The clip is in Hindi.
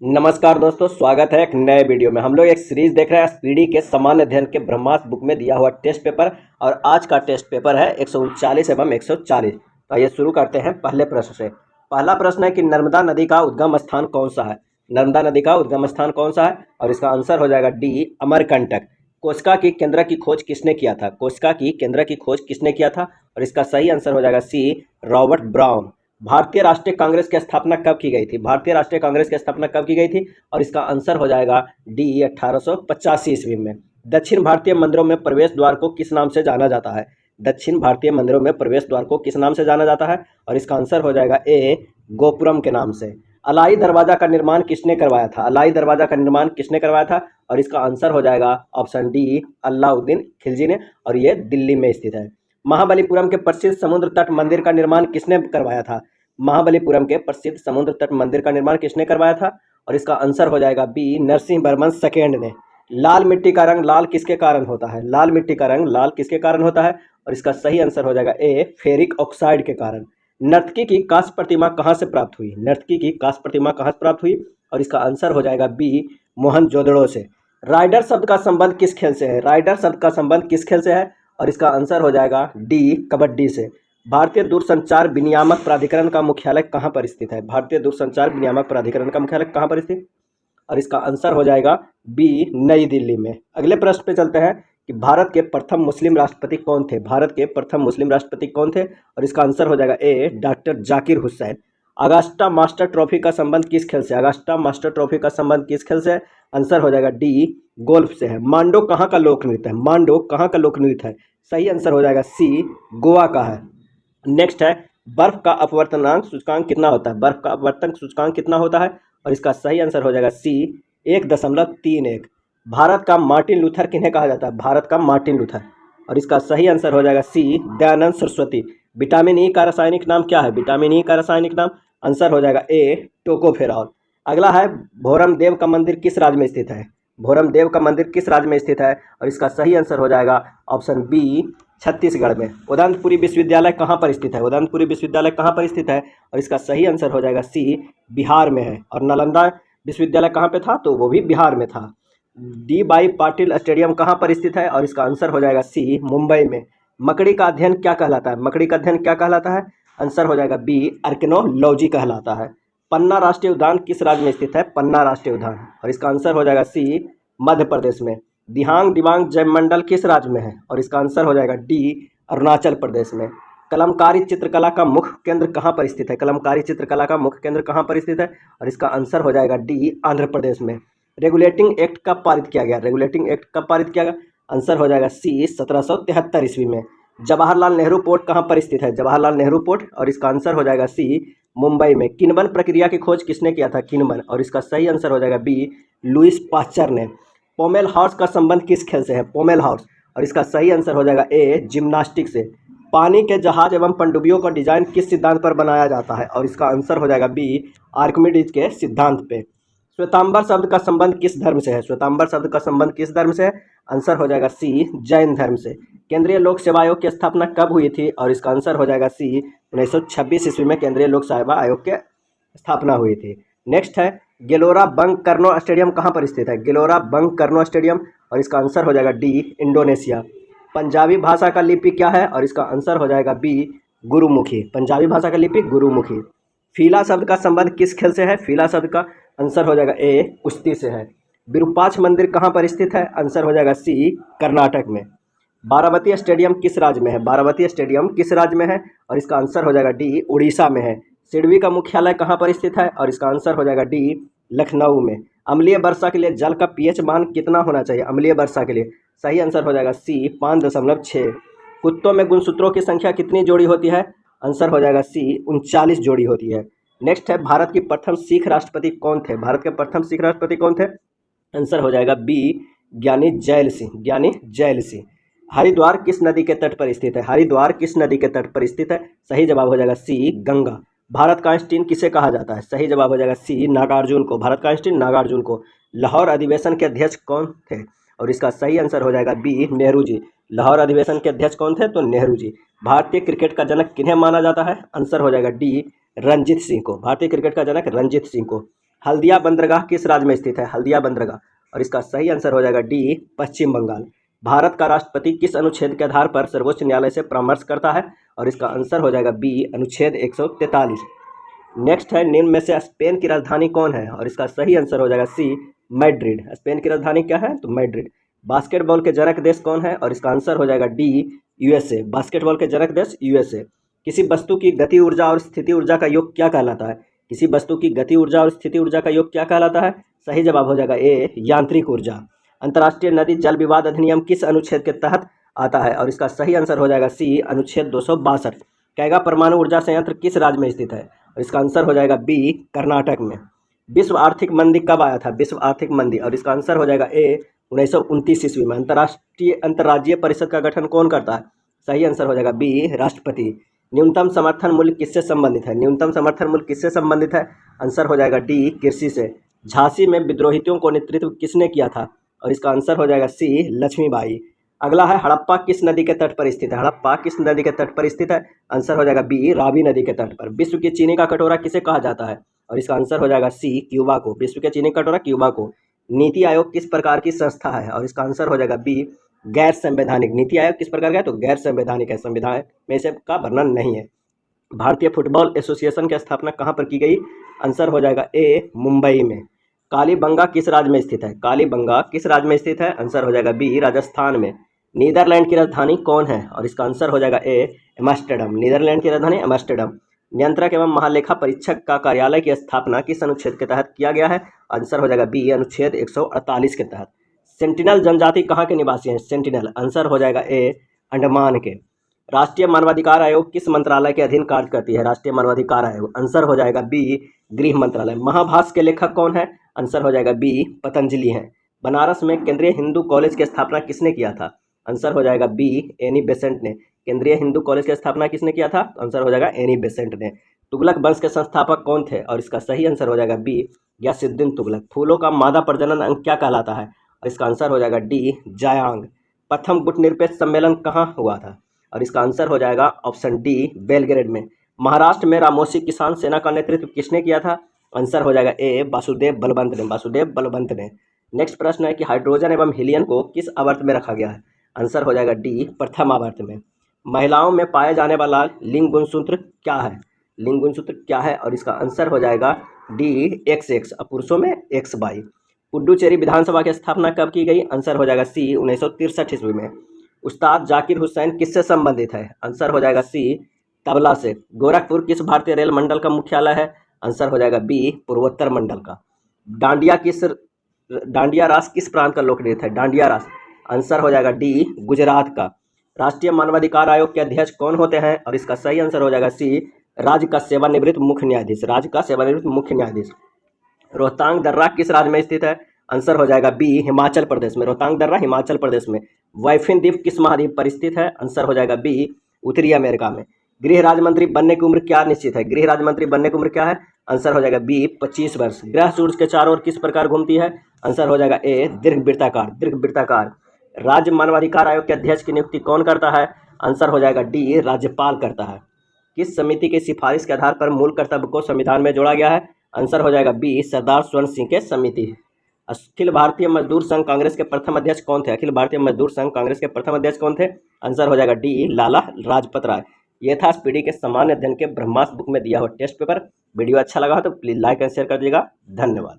नमस्कार दोस्तों, स्वागत है एक नए वीडियो में। हम लोग एक सीरीज देख रहे हैं स्पीडी के सामान्य अध्ययन के ब्रह्मास्त्र बुक में दिया हुआ टेस्ट पेपर। और आज का टेस्ट पेपर है 139 एवं 140। तो आइए शुरू करते हैं पहले प्रश्न से। पहला प्रश्न है कि नर्मदा नदी का उद्गम स्थान कौन सा है। नर्मदा नदी का उद्गम स्थान कौन सा है, और इसका आंसर हो जाएगा डी, अमरकंटक। कोशिका की केंद्र की खोज किसने किया था। कोशिका की केंद्र की खोज किसने किया था, और इसका सही आंसर हो जाएगा सी, रॉबर्ट ब्राउन। भारतीय राष्ट्रीय कांग्रेस की स्थापना कब की गई थी। भारतीय राष्ट्रीय कांग्रेस की स्थापना कब की गई थी, और इसका आंसर हो जाएगा डी, 1885 ईस्वी में। दक्षिण भारतीय मंदिरों में प्रवेश द्वार को किस नाम से जाना जाता है। दक्षिण भारतीय मंदिरों में प्रवेश द्वार को किस नाम से जाना जाता है, और इसका आंसर हो जाएगा ए, गोपुरम के नाम से। अलाई दरवाजा का निर्माण किसने करवाया था। अलाई दरवाजा का निर्माण किसने करवाया था, और इसका आंसर हो जाएगा ऑप्शन डी, अलाउद्दीन खिलजी ने, और ये दिल्ली में स्थित है। महाबलीपुरम के प्रसिद्ध समुद्र तट मंदिर का निर्माण किसने करवाया था। महाबलीपुरम के प्रसिद्ध समुद्र तट मंदिर का निर्माण किसने करवाया था, और इसका आंसर हो जाएगा बी, नरसिंह वर्मन सेकेंड ने। लाल मिट्टी का रंग लाल किसके कारण होता है। लाल मिट्टी का रंग लाल किसके कारण होता है, और इसका सही आंसर हो जाएगा ए, फेरिक ऑक्साइड के कारण। नर्तकी की कांस्य प्रतिमा कहाँ से प्राप्त हुई। नर्तकी की कांस्य प्रतिमा कहाँ से प्राप्त हुई, और इसका आंसर हो जाएगा बी, मोहनजोदड़ो से। राइडर शब्द का संबंध किस खेल से है। राइडर शब्द का संबंध किस खेल से है, और इसका आंसर हो जाएगा डी, कबड्डी से। भारतीय दूरसंचार विनियामक प्राधिकरण का मुख्यालय कहाँ पर स्थित है। भारतीय दूरसंचार विनियामक प्राधिकरण का मुख्यालय कहाँ पर स्थित, और इसका आंसर हो जाएगा बी, नई दिल्ली में। अगले प्रश्न पे चलते हैं कि भारत के प्रथम मुस्लिम राष्ट्रपति कौन थे। भारत के प्रथम मुस्लिम राष्ट्रपति कौन थे, और इसका आंसर हो जाएगा A, doctor Zakir Hussain. Augusta master trophy का संबंध किस खेल से। अगस्टा मास्टर ट्रॉफी का संबंध किस खेल से है, आंसर हो जाएगा डी, गोल्फ से है। मांडो कहाँ का लोक नृत्य है। मांडो कहाँ का लोक नृत्य है, सही आंसर हो जाएगा सी, गोवा का है। नेक्स्ट है, बर्फ का अपवर्तनांक सूचकांक कितना होता है। बर्फ का अपवर्तन सूचकांक कितना होता है, और इसका सही आंसर हो जाएगा सी, 1.31। भारत का मार्टिन लूथर किन्हें कहा जाता है। भारत का मार्टिन लूथर, और इसका सही आंसर हो जाएगा सी, दयानंद सरस्वती। विटामिन ई का रासायनिक नाम क्या है। विटामिन ई का रासायनिक नाम आंसर हो जाएगा ए, टोकोफेरॉल। अगला है, भोरम देव का मंदिर किस राज्य में स्थित है। भोरम देव का मंदिर किस राज्य में स्थित है, और इसका सही आंसर हो जाएगा ऑप्शन बी, छत्तीसगढ़ में। उदंतपुरी विश्वविद्यालय कहाँ पर स्थित है। उदंतपुरी विश्वविद्यालय कहाँ पर स्थित है, और इसका सही आंसर हो जाएगा सी, बिहार में है। और नालंदा विश्वविद्यालय कहाँ पे था, तो वो भी बिहार में था। डी वाई पाटिल स्टेडियम कहाँ पर स्थित है, और इसका आंसर हो जाएगा सी, मुंबई में। मकड़ी का अध्ययन क्या कहलाता है। मकड़ी का अध्ययन क्या कहलाता है, आंसर हो जाएगा बी, आर्किनोलॉजी कहलाता है। पन्ना राष्ट्रीय उद्यान किस राज्य में स्थित है। पन्ना राष्ट्रीय उद्यान, और इसका आंसर हो जाएगा सी, मध्य प्रदेश में। दिहांग दिबांग जयमंडल किस राज्य में है, और इसका आंसर हो जाएगा डी, अरुणाचल प्रदेश में। कलमकारी चित्रकला का मुख्य केंद्र कहाँ पर स्थित है। कलमकारी चित्रकला का मुख्य केंद्र कहाँ पर स्थित है, और इसका आंसर हो जाएगा डी, आंध्र प्रदेश में। रेगुलेटिंग एक्ट कब पारित किया गया। रेगुलेटिंग एक्ट कब पारित किया गया, आंसर हो जाएगा सी, 1773 ईस्वी में। जवाहरलाल नेहरू पोर्ट कहाँ पर स्थित है। जवाहरलाल नेहरू पोर्ट, और इसका आंसर हो जाएगा सी, मुंबई में। किन्वन प्रक्रिया की खोज किसने किया था। किन्वन, और इसका सही आंसर हो जाएगा बी, लुईस पास्चर ने। पोमेल हाउस का संबंध किस खेल से है। पोमेल हाउस, और इसका सही आंसर हो जाएगा ए, जिम्नास्टिक से। पानी के जहाज एवं पनडुब्बियों का डिजाइन किस सिद्धांत पर बनाया जाता है, और इसका आंसर हो जाएगा बी, आर्किमिडीज के सिद्धांत पे। श्वेतांबर शब्द का संबंध किस धर्म से है। श्वेतांबर शब्द का संबंध किस धर्म से है, आंसर हो जाएगा सी, जैन धर्म से। केंद्रीय लोक सेवा आयोग की स्थापना कब हुई थी, और इसका आंसर हो जाएगा सी, 1926 ईस्वी में केंद्रीय लोक सेवा आयोग की स्थापना हुई थी। नेक्स्ट है, गेलोरा बंग कर्नो स्टेडियम कहाँ पर स्थित है। गेलोरा बंग कर्नो स्टेडियम, और इसका आंसर हो जाएगा डी, इंडोनेशिया। पंजाबी भाषा का लिपि क्या है, और इसका आंसर हो जाएगा बी, गुरुमुखी। पंजाबी भाषा का लिपि गुरुमुखी। फीला शब्द का संबंध किस खेल से है। फीला शब्द का आंसर हो जाएगा ए, कुश्ती से है। विरूपाक्ष मंदिर कहाँ पर स्थित है, आंसर हो जाएगा सी, कर्नाटक में। बाराबती स्टेडियम किस राज्य में है। बाराबती स्टेडियम किस राज्य में है, और इसका आंसर हो जाएगा डी, उड़ीसा में है। सिडबी का मुख्यालय कहाँ पर स्थित है, और इसका आंसर हो जाएगा डी, लखनऊ में। अम्लीय वर्षा के लिए जल का पीएच मान कितना होना चाहिए। अम्लीय वर्षा के लिए सही आंसर हो जाएगा सी, 5.6। कुत्तों में गुणसूत्रों की संख्या कितनी जोड़ी होती है, आंसर हो जाएगा सी, 39 जोड़ी होती है। नेक्स्ट है, भारत की प्रथम सिख राष्ट्रपति कौन थे। भारत के प्रथम सिख राष्ट्रपति कौन थे, आंसर हो जाएगा बी, ज्ञानी जैल सिंह। ज्ञानी जैल सिंह। हरिद्वार किस नदी के तट पर स्थित है। हरिद्वार किस नदी के तट पर स्थित है, सही जवाब हो जाएगा सी, गंगा। भारत का आइंस्टीन किसे कहा जाता है, सही जवाब हो जाएगा सी, नागार्जुन को। भारत का आइंस्टीन नागार्जुन को। लाहौर अधिवेशन के अध्यक्ष कौन थे, और इसका सही आंसर हो जाएगा बी, नेहरू जी। लाहौर अधिवेशन के अध्यक्ष कौन थे, तो नेहरू जी। भारतीय क्रिकेट का जनक किन्हें माना जाता है, आंसर हो जाएगा डी, रंजीत सिंह को। भारतीय क्रिकेट का जनक रंजीत सिंह को। हल्दिया बंदरगाह किस राज्य में स्थित है? हल्दिया बंदरगाह, और इसका सही आंसर हो जाएगा डी, पश्चिम बंगाल। भारत का राष्ट्रपति किस अनुच्छेद के आधार पर सर्वोच्च न्यायालय से परामर्श करता है? और इसका आंसर हो जाएगा बी, अनुच्छेद 143। नेक्स्ट है, निम्न में से स्पेन की राजधानी कौन है? और इसका सही आंसर हो जाएगा सी, मैड्रिड। स्पेन की राजधानी क्या है? तो मैड्रिड। बास्केटबॉल के जनक देश कौन है? और इसका आंसर हो जाएगा डी, यूएसए। बास्केटबॉल के जनक देश यूएसए। किसी वस्तु की गति ऊर्जा और स्थिति ऊर्जा का योग क्या कहलाता है? किसी वस्तु की गति ऊर्जा और स्थिति ऊर्जा का योग क्या कहलाता है? सही जवाब हो जाएगा ए, यांत्रिक ऊर्जा। अंतर्राष्ट्रीय नदी जल विवाद अधिनियम किस अनुच्छेद के तहत आता है? और इसका सही आंसर हो जाएगा सी, अनुच्छेद 262। कैगा परमाणु ऊर्जा संयंत्र किस राज्य में स्थित है? और इसका आंसर हो जाएगा बी, कर्नाटक में। विश्व आर्थिक मंदी कब आया था? विश्व आर्थिक मंदी, और इसका आंसर हो जाएगा ए, 1929 ईस्वी में। अंतर्राज्यीय परिषद का गठन कौन करता है? सही आंसर हो जाएगा बी, राष्ट्रपति। न्यूनतम समर्थन मूल्य किससे संबंधित है? न्यूनतम समर्थन मूल्य किससे संबंधित है? आंसर हो जाएगा डी, कृषि से। झांसी में विद्रोहियों को नेतृत्व किसने किया था? और इसका आंसर हो जाएगा सी, लक्ष्मीबाई। अगला है, हड़प्पा किस नदी के तट पर स्थित है? हड़प्पा किस नदी के तट पर स्थित है? आंसर हो जाएगा बी, रावी नदी के तट पर। विश्व की चीनी का कटोरा किसे कहा जाता है? और इसका आंसर हो जाएगा सी, क्यूबा को। विश्व के चीनी कटोरा क्यूबा को। नीति आयोग किस प्रकार की संस्था है? और इसका आंसर हो जाएगा बी, गैर संवैधानिक। नीति आयोग किस प्रकार का है? तो गैर संवैधानिक है, संविधान में से का वर्णन नहीं है। भारतीय फुटबॉल एसोसिएशन की स्थापना कहाँ पर की गई? आंसर हो जाएगा ए, मुंबई में। कालीबंगा किस राज्य में स्थित है? कालीबंगा किस राज्य में स्थित है? आंसर हो जाएगा बी, राजस्थान में। नीदरलैंड की राजधानी कौन है? और इसका आंसर हो जाएगा ए, एम्स्टर्डम। नीदरलैंड की राजधानी एम्स्टर्डम। नियंत्रक एवं महालेखा परीक्षक का कार्यालय की स्थापना किस अनुच्छेद के तहत किया गया है? आंसर हो जाएगा बी, अनुच्छेद 148 के तहत। सेंटिनल जनजाति कहाँ के निवासी हैं? सेंटिनल, आंसर हो जाएगा ए, अंडमान के। राष्ट्रीय मानवाधिकार आयोग किस मंत्रालय के अधीन कार्य करती है? राष्ट्रीय मानवाधिकार आयोग, आंसर हो जाएगा बी, गृह मंत्रालय। महाभाष्य के लेखक कौन है? आंसर हो जाएगा बी, पतंजलि हैं। बनारस में केंद्रीय हिंदू कॉलेज की स्थापना किसने किया था? आंसर हो जाएगा बी, एनी बेसेंट ने। केंद्रीय हिंदू कॉलेज की स्थापना किसने किया था? आंसर हो जाएगा एनी बेसेंट ने। तुगलक वंश के संस्थापक कौन थे? और इसका सही आंसर हो जाएगा बी, गयासुद्दीन तुगलक। फूलों का मादा प्रजनन अंग क्या कहलाता है? और इसका आंसर हो जाएगा डी, जायांग। प्रथम गुटनिरपेक्ष सम्मेलन कहाँ हुआ था? और इसका आंसर हो जाएगा ऑप्शन डी, बेलग्रेड में। महाराष्ट्र में रामोसी किसान सेना का नेतृत्व किसने किया था? आंसर हो जाएगा ए, वासुदेव बलवंत ने। वासुदेव बलवंत ने। नेक्स्ट प्रश्न है कि हाइड्रोजन एवं हीलियम को किस आवर्त में रखा गया है? आंसर हो जाएगा डी, प्रथम आवर्त में। महिलाओं में पाया जाने वाला लिंग गुणसूत्र क्या है? लिंग गुणसूत्र क्या है? और इसका आंसर हो जाएगा डी, XX, और पुरुषों में XY। पुडुचेरी विधानसभा की स्थापना कब की गई? आंसर हो जाएगा सी, 1963 ईस्वी में। उस्ताद जाकिर हुसैन किससे संबंधित है? आंसर हो जाएगा सी, तबला से। गोरखपुर किस भारतीय रेल मंडल का मुख्यालय है? आंसर हो जाएगा बी, पूर्वोत्तर मंडल का। डांडिया रास किस प्रांत का लोक नृत्य है? डांडिया रास, आंसर हो जाएगा डी, गुजरात का। राष्ट्रीय मानवाधिकार आयोग के अध्यक्ष कौन होते हैं? और इसका सही आंसर हो जाएगा सी, राज्य का सेवानिवृत्त मुख्य न्यायाधीश। राज्य का सेवानिवृत्त मुख्य न्यायाधीश। रोहतांग दर्रा किस राज्य में स्थित है? आंसर हो जाएगा बी, हिमाचल प्रदेश में। रोहतांग दर्रा हिमाचल प्रदेश में। वाइफिन द्वीप किस महाद्वीप पर स्थित है? आंसर हो जाएगा बी, उत्तरी अमेरिका में। गृह राज्य मंत्री बनने की उम्र क्या निश्चित है? गृह राज्य मंत्री बनने की उम्र क्या है? आंसर हो जाएगा बी, 25 वर्ष। ग्रह सूर्य के चारों ओर किस प्रकार घूमती है? आंसर हो जाएगा ए, दीर्घवृत्ताकार। दीर्घवृत्ताकार। राज्य मानवाधिकार आयोग के अध्यक्ष की नियुक्ति कौन करता है? आंसर हो जाएगा डी, राज्यपाल करता है। किस समिति की सिफारिश के आधार पर मूल कर्तव्य को संविधान में जोड़ा गया है? आंसर हो जाएगा बी, सरदार स्वर्ण सिंह के समिति। अखिल भारतीय मजदूर संघ कांग्रेस के प्रथम अध्यक्ष कौन थे? अखिल भारतीय मजदूर संघ कांग्रेस के प्रथम अध्यक्ष कौन थे? आंसर हो जाएगा डी, लाला लाजपत राय। ये था स्पीडी के सामान्य अध्ययन के ब्रह्मास्त्र बुक में दिया हुआ टेस्ट पेपर। वीडियो अच्छा लगा हो तो प्लीज़ लाइक एंड शेयर कर दीजिएगा। धन्यवाद।